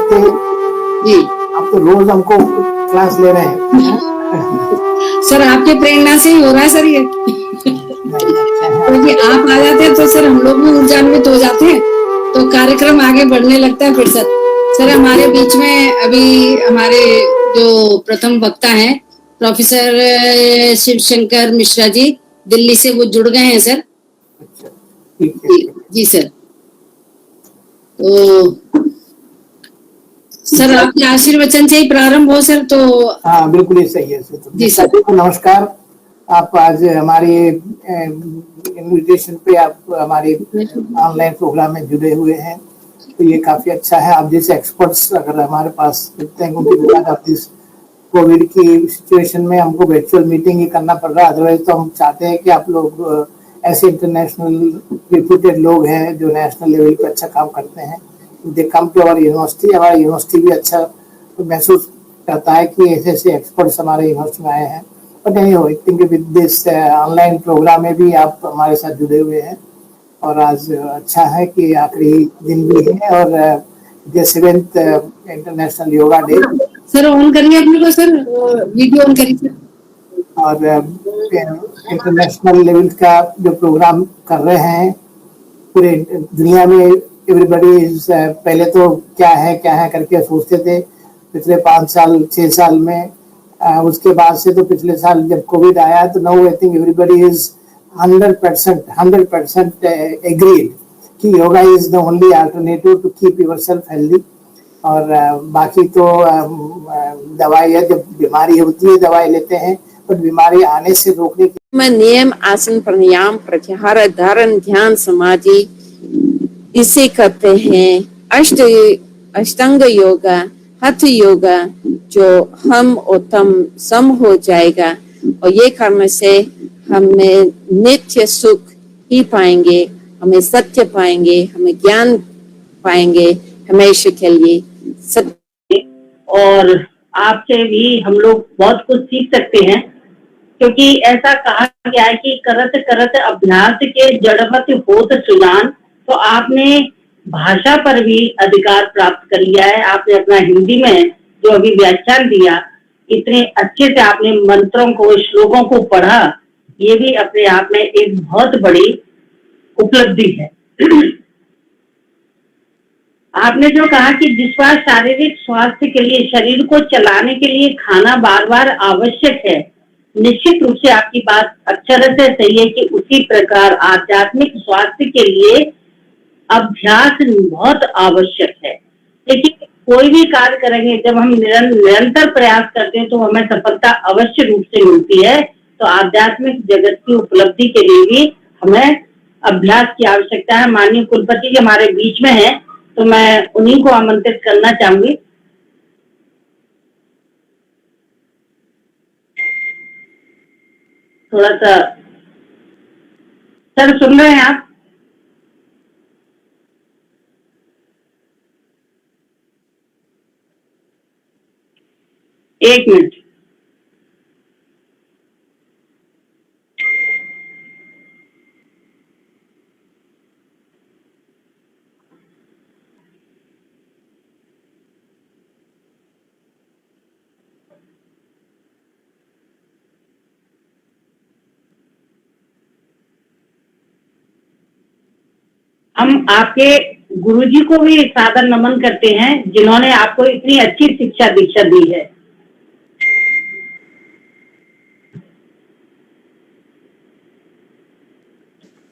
थे जी। आप तो रोज हमको क्लास ले रहे हैं। सर आपके प्रेरणा से ही हो रहा है सर ये। क्योंकि आप आ जाते हैं तो सर हम लोग भी ऊर्जान्वित हो जाते हैं, तो कार्यक्रम आगे बढ़ने लगता है। फिर सर हमारे बीच में अभी हमारे जो प्रथम वक्ता हैं प्रोफेसर शिव शंकर मिश्रा जी, दिल्ली से वो जुड़ गए हैं सर। अच्छा, ठीक है। जी सर। तो सर आपके आशीर्वचन से ही प्रारंभ हो सर। तो हाँ बिल्कुल ही सही है सर। जी सर। नमस्कार, आप आज हमारी इनविटेशन पे आप हमारे ऑनलाइन प्रोग्राम में जुड़े हुए हैं, तो ये काफी अच्छा है। आप जैसे एक्सपर्ट्स अगर हमारे पास मिलते हैं, क्योंकि आप इस कोविड की सिचुएशन में हमको वर्चुअल मीटिंग ही करना पड़ रहा है, अदरवाइज तो हम चाहते हैं कि आप लोग ऐसे इंटरनेशनल रिप्यूटेड लोग हैं जो नेशनल लेवल पे अच्छा काम करते हैं, दे कम टू आवर यूनिवर्सिटी। हमारा यूनिवर्सिटी भी अच्छा महसूस करता है कि ऐसे ऐसे एक्सपर्ट्स हमारे यूनिवर्सिटी में आए हैं। बट नहीं हो think with this online program में भी आप हमारे साथ जुड़े हुए हैं, और आज अच्छा है कि आखिरी दिन भी है और the 7th international yoga day. Sir on करिए अपने को सर, वीडियो ऑन करिए सर। और इंटरनेशनल लेवल का जो प्रोग्राम कर रहे हैं पूरे दुनिया में, एवरीबडी इज पहले तो क्या है करके सोचते थे पिछले 5 साल 6 साल में। उसके बाद से तो पिछले साल जब कोविड आया तो now I think everybody is 100% agreed कि yoga is the only alternative to keep yourself healthy. और बाकी तो दवाई है, जब बीमारी होती है दवाई लेते हैं, बट बीमारी आने से रोकने के नियम, आसन, प्राणायाम, प्रत्याहार, धारण, ध्यान, समाधि इसे करते हैं। अष्टांग योगा, हठ योगा, जो हम और तम सम हो जाएगा, और ये करने से हमें नित्य सुख ही पाएंगे, हमें सत्य पाएंगे, हमें ज्ञान पाएंगे हमेशा के लिए सत्य। और आपसे भी हम लोग बहुत कुछ सीख सकते हैं, क्योंकि ऐसा कहा गया है कि करत करत अभ्यास के जड़वत होत सुजान। तो आपने भाषा पर भी अधिकार प्राप्त कर लिया है। आपने अपना हिंदी में जो अभी व्याख्यान दिया, इतने अच्छे से आपने मंत्रों को, श्लोकों को पढ़ा, ये भी अपने आप में एक बहुत बड़ी उपलब्धि है। आपने जो कहा कि जिस बार शारीरिक स्वास्थ्य के लिए, शरीर को चलाने के लिए खाना बार बार आवश्यक है, निश्चित रूप से आपकी बात अक्षर से सही है कि उसी प्रकार आध्यात्मिक स्वास्थ्य के लिए अभ्यास बहुत आवश्यक है। लेकिन कोई भी कार्य करेंगे, जब हम निरंतर प्रयास करते हैं तो हमें सफलता अवश्य रूप से मिलती है। तो आध्यात्मिक जगत की उपलब्धि के लिए भी हमें अभ्यास की आवश्यकता है। माननीय कुलपति जी हमारे बीच में है, तो मैं उन्हीं को आमंत्रित करना चाहूंगी। थोड़ा सा सर सुन रहे हैं आप? एक मिनट। हम आपके गुरुजी को भी सादर नमन करते हैं, जिन्होंने आपको इतनी अच्छी शिक्षा दीक्षा दी है।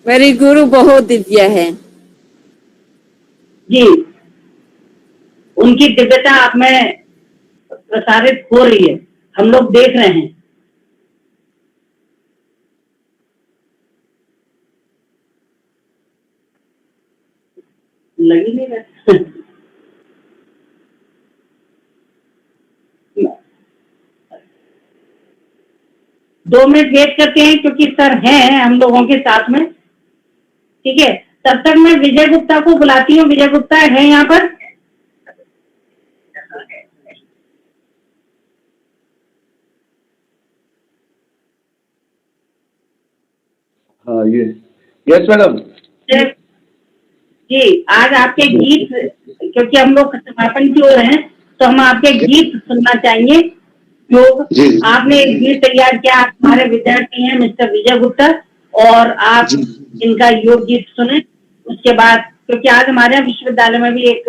मेरे गुरु बहुत दिव्य है जी, उनकी दिव्यता आप में प्रसारित हो रही है, हम लोग देख रहे हैं। लग ही नहीं रहा। 2 मिनट वेट करते हैं, क्योंकि सर हैं हम लोगों के साथ में। ठीक है, तब तक मैं विजय गुप्ता को बुलाती हूँ। विजय गुप्ता है यहाँ पर? हाँ ये यस मैडम जी, आज आपके गीत क्योंकि हम लोग समापन की ओर हैं, तो हम आपके गीत सुनना चाहेंगे। योग जी। आपने एक गीत तैयार किया, आप हमारे विद्यार्थी हैं मिस्टर विजय गुप्ता, और आप इनका योग गीत सुने। उसके बाद, क्योंकि आज हमारे यहाँ विश्वविद्यालय में भी एक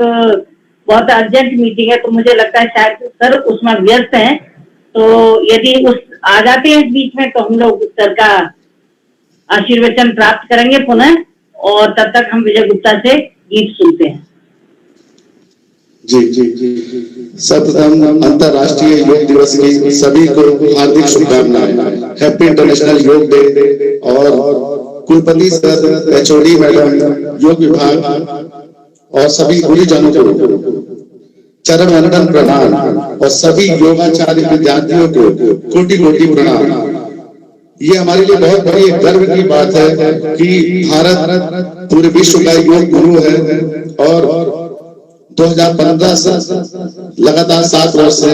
बहुत अर्जेंट मीटिंग है, तो मुझे लगता है शायद सर उसमें व्यस्त हैं, तो यदि उस आ जाते हैं इस बीच में, तो हम लोग सर का आशीर्वचन प्राप्त करेंगे पुनः, और तब तक हम विजय गुप्ता से गीत सुनते हैं। जी जी जी। सर्वप्रथम अंतर्राष्ट्रीय योग दिवस की सभी को हार्दिक शुभकामनाएं। हैप्पी इंटरनेशनल योग डे। और कुलपति सर, एचओडी मैडम, योग विभाग और सभी गुरुजनों को चरण वंदन प्रणाम, और सभी योगाचार्य विद्यार्थियों को कोटि कोटि प्रणाम। ये हमारे लिए बहुत बड़ी गर्व की बात है कि भारत पूरे विश्व का योग गुरु है, और 2015 से लगातार 7 वर्ष से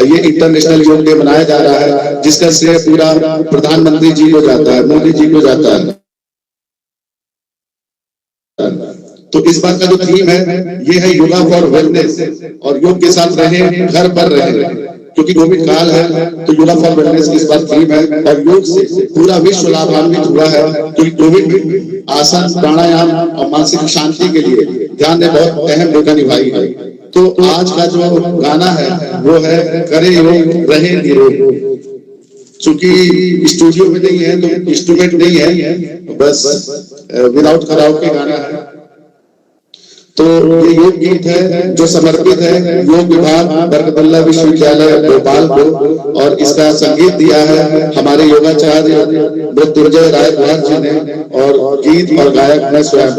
ये इंटरनेशनल योग डे मनाया जा रहा है, जिसका श्रेय पूरा प्रधानमंत्री जी को जाता है, मोदी जी को जाता है। तो इस बार का जो थीम है ये है योगा फॉर वेलनेस, और योग के साथ रहें, घर पर रहें, क्योंकि कोविड काल है, तो योगा फॉर वेलनेस की इस बार थीम है। और योग से पूरा विश्व लाभान्वित हुआ है, क्योंकि कोविड में आसन, प्राणायाम और मानसिक शांति के लिए ध्यान ने बहुत अहम भूमिका निभाई है। तो आज का जो गाना है वो है करे योग रहे निरोग। चूंकि स्टूडियो में नहीं है तो इंस्ट्रूमेंट नहीं है, बस विदाउट कराओके गाना है। तो ये योग गीत है जो समर्पित है योग विभाग बरकतुल्लाह विश्वविद्यालय भोपाल को, और इसका संगीत दिया है हमारे योगाचार्य मृत्युंजय राय कुमार जी ने, और गीत और गायक मैं स्वयं।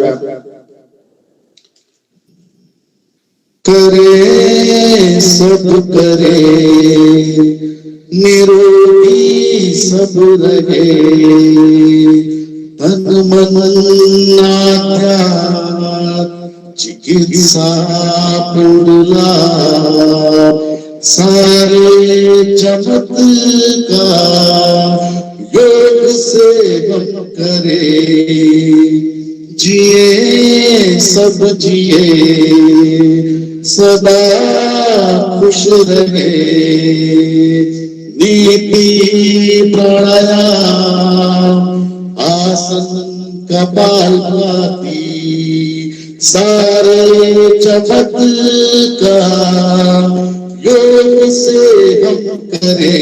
करे सब करे निरोगी सब रहे, तन मन नात्याग चिकित्सा पुरला, सारे चमत्कार योग से हम करे, जिए सब जिए सदा खुश रहे, नीति प्राणायाम आसन कपालभाति सारे चमत्कार योग से हम करे,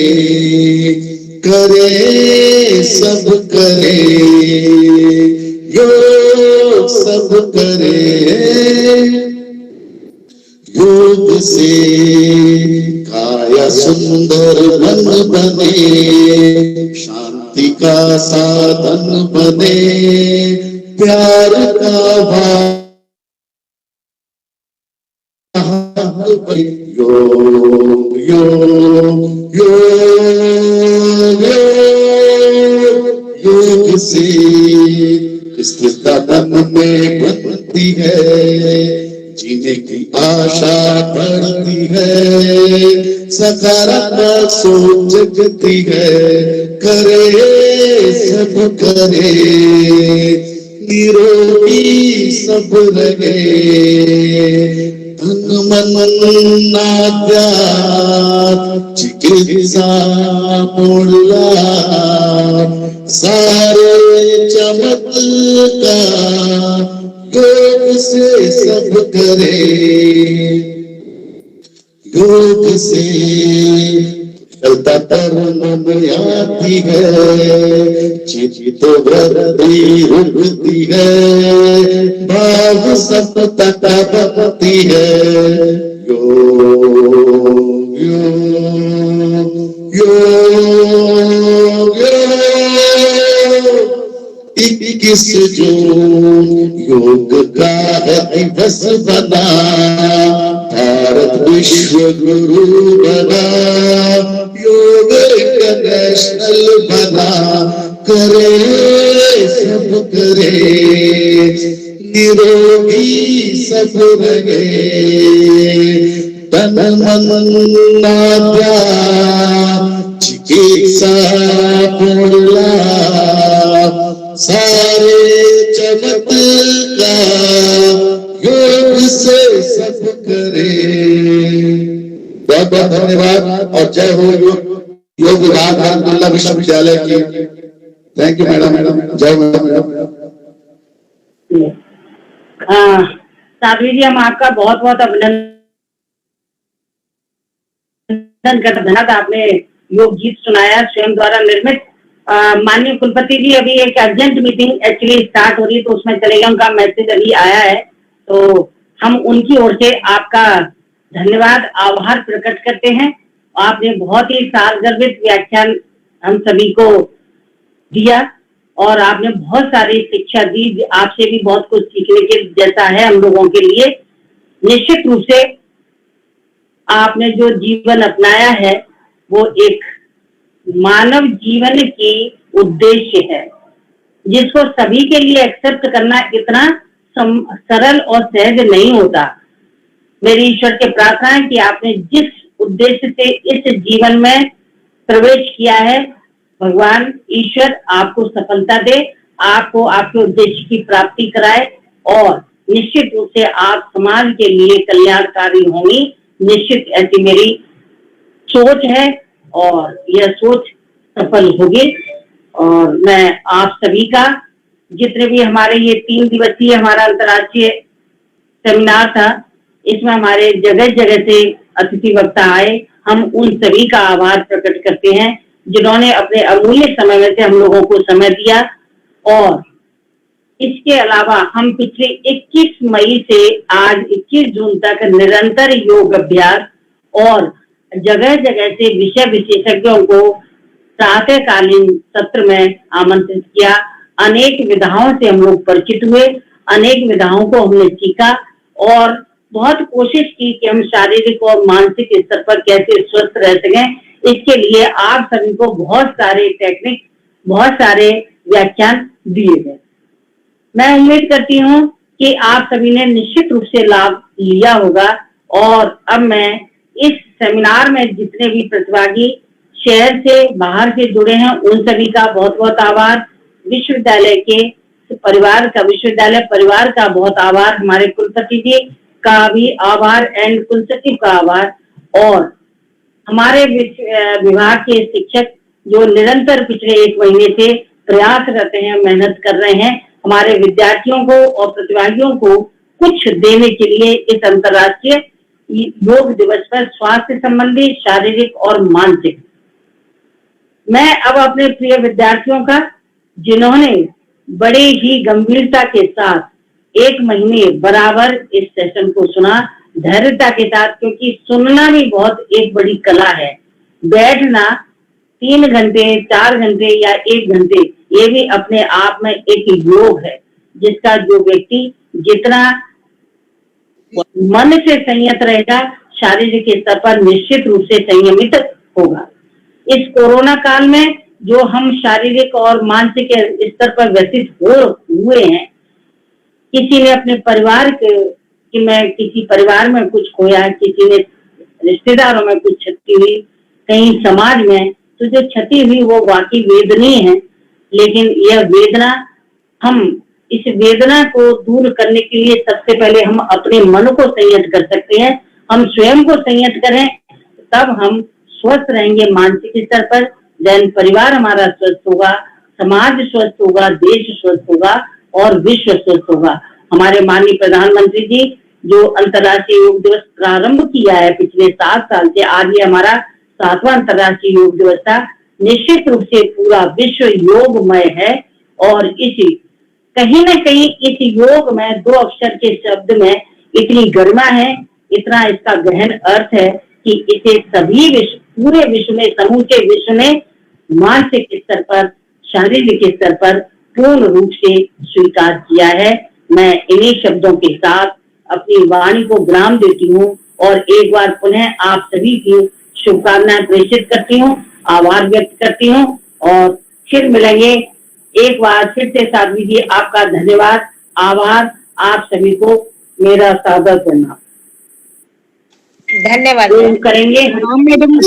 करे सब करे योग सब करे, योग से काया सुंदर मन बने, शांति का साधन बने, प्यार का भाव योग योग योग योग से स्थिरता मन में बनती है, जीने की आशा बढ़ती है, सकारात्मक सोच जगती है, करे सब करे निरोगी सब रहे, तन मन नात्याग चिकित्सा पुरला, सारे चमत्कार योग से सब करे, योग से चलता तरुण आती है, चित वृद्धि रुकती है, भाव सब तथा बपती है, योग योग योग 21 जून योग का दिवस बना, भारत विश्व गुरु बना, योग इंटरनेशनल बना, करे सब करे निरोगी सब रहे, तन मन नात्याग चिकित्सा पुरला, सारे चमत्कार योग से करे। बहुत बहुत धन्यवाद और जय हो योग विभाग अब्दुल्ला विश्वविद्यालय की। थैंक यू मैडम, जय मैडम। साध्वी जी, हम आपका बहुत बहुत अभिनंदन करते। आपने योग गीत सुनाया, स्वयं द्वारा निर्मित। माननीय कुलपति जी, अभी एक अर्जेंट मीटिंग एक्चुअली स्टार्ट हो रही है, तो उसमें चलेगा, उनका मैसेज अभी आया है, तो हम उनकी ओर से आपका धन्यवाद आभार प्रकट करते हैं। आपने बहुत ही सारगर्भित व्याख्यान हम सभी को दिया और आपने बहुत सारी शिक्षा दी। आपसे भी बहुत कुछ सीखने के जैसा है हम लोगों के लिए। निश्चित रूप से आपने जो जीवन अपनाया है वो एक मानव जीवन की उद्देश्य है, जिसको सभी के लिए एक्सेप्ट करना इतना सरल और सहज नहीं होता। मेरी ईश्वर से प्रार्थना है कि आपने जिस उद्देश्य से इस जीवन में प्रवेश किया है, भगवान ईश्वर आपको सफलता दे, आपको आपके उद्देश्य की प्राप्ति कराए और निश्चित रूप से आप समाज के लिए कल्याणकारी होंगी। निश्चित ऐसी मेरी सोच है और यह सोच सफल होगी। और मैं आप सभी का, जितने भी हमारे ये 3 दिवसीय हमारा अंतर्राष्ट्रीय सेमिनार था, इसमें हमारे जगह जगह से अतिथि वक्ता आए, हम उन सभी का आभार प्रकट करते हैं जिन्होंने अपने अमूल्य समय में से हम लोगों को समय दिया। और इसके अलावा हम पिछले 21 मई से आज 21 जून तक निरंतर योग अभ्यास और जगह जगह से विषय विशेषज्ञों को प्रातःकालीन सत्र में आमंत्रित किया। अनेक विधाओं से हम लोग परिचित हुए, अनेक विधाओं को हमने सीखा और बहुत कोशिश की कि हम शारीरिक और मानसिक स्तर पर कैसे स्वस्थ रह सकें। इसके लिए आप सभी को बहुत सारे टेक्निक, बहुत सारे व्याख्यान दिए गए। मैं उम्मीद करती हूँ कि आप सभी ने निश्चित रूप से लाभ लिया होगा। और अब मैं इस सेमिनार में जितने भी प्रतिभागी शहर से बाहर से जुड़े हैं, उन सभी का बहुत बहुत आभार। विश्वविद्यालय के परिवार का, विश्वविद्यालय परिवार का बहुत आभार। हमारे कुलपति जी का भी आभार एंड कुलसचिव का आभार। और हमारे विभाग के शिक्षक जो निरंतर पिछले 1 महीने से प्रयासरत हैं, मेहनत कर रहे हैं, हमारे विद्यार्थियों को और प्रतिभागियों को कुछ देने के लिए इस अंतर्राष्ट्रीय योग दिवस पर स्वास्थ्य संबंधी, शारीरिक और मानसिक। मैं अब अपने प्रिय विद्यार्थियों का, जिन्होंने बड़े ही गंभीरता के साथ 1 महीने बराबर इस सेशन को सुना, धैर्यता के साथ, क्योंकि सुनना भी बहुत एक बड़ी कला है। बैठना 3 घंटे, 4 घंटे या 1 घंटे, ये भी अपने आप में एक योग है, जिसका जो व्यक्ति जितना मन से संयत रहेगा, शारीरिक स्तर पर निश्चित रूप से संयमित होगा। इस कोरोना काल में जो हम शारीरिक और मानसिक स्तर पर व्यतीत हुए हैं, किसी ने अपने परिवार कि मैं किसी परिवार में कुछ खोया, किसी ने रिश्तेदारों में कुछ क्षति हुई, कहीं समाज में, तो जो क्षति हुई वो वाकई वेदनीय है। लेकिन यह वेदना, हम इस वेदना को दूर करने के लिए सबसे पहले हम अपने मन को संयत कर सकते हैं। हम स्वयं को संयत करें, तब हम स्वस्थ रहेंगे मानसिक स्तर पर। जैन परिवार हमारा स्वस्थ होगा, समाज स्वस्थ होगा, देश स्वस्थ होगा और विश्व स्वस्थ होगा। हमारे माननीय प्रधानमंत्री जी जो अंतर्राष्ट्रीय योग दिवस प्रारंभ किया है पिछले 7 साल से, आज ये हमारा 7वां अंतर्राष्ट्रीय योग दिवस था। निश्चित रूप से पूरा विश्व योगमय है और इसी कहीं न कहीं इस योग में 2 अक्षर के शब्द में इतनी गरिमा है, इतना इसका गहन अर्थ है कि इसे सभी विश्व, पूरे विश्व में, समूचे विश्व में मानसिक स्तर पर, शारीरिक स्तर पर पूर्ण रूप से स्वीकार किया है। मैं इन्हीं शब्दों के साथ अपनी वाणी को विराम देती हूँ और एक बार पुनः आप सभी की शुभकामनाएं प्रेषित करती हूँ, आभार व्यक्त करती हूँ और फिर मिलेंगे। एक बार फिर से साध्वी जी, आपका धन्यवाद, आभार। आप सभी को मेरा सादर प्रणाम। धन्यवाद करेंगे। प्रणाम मैडम।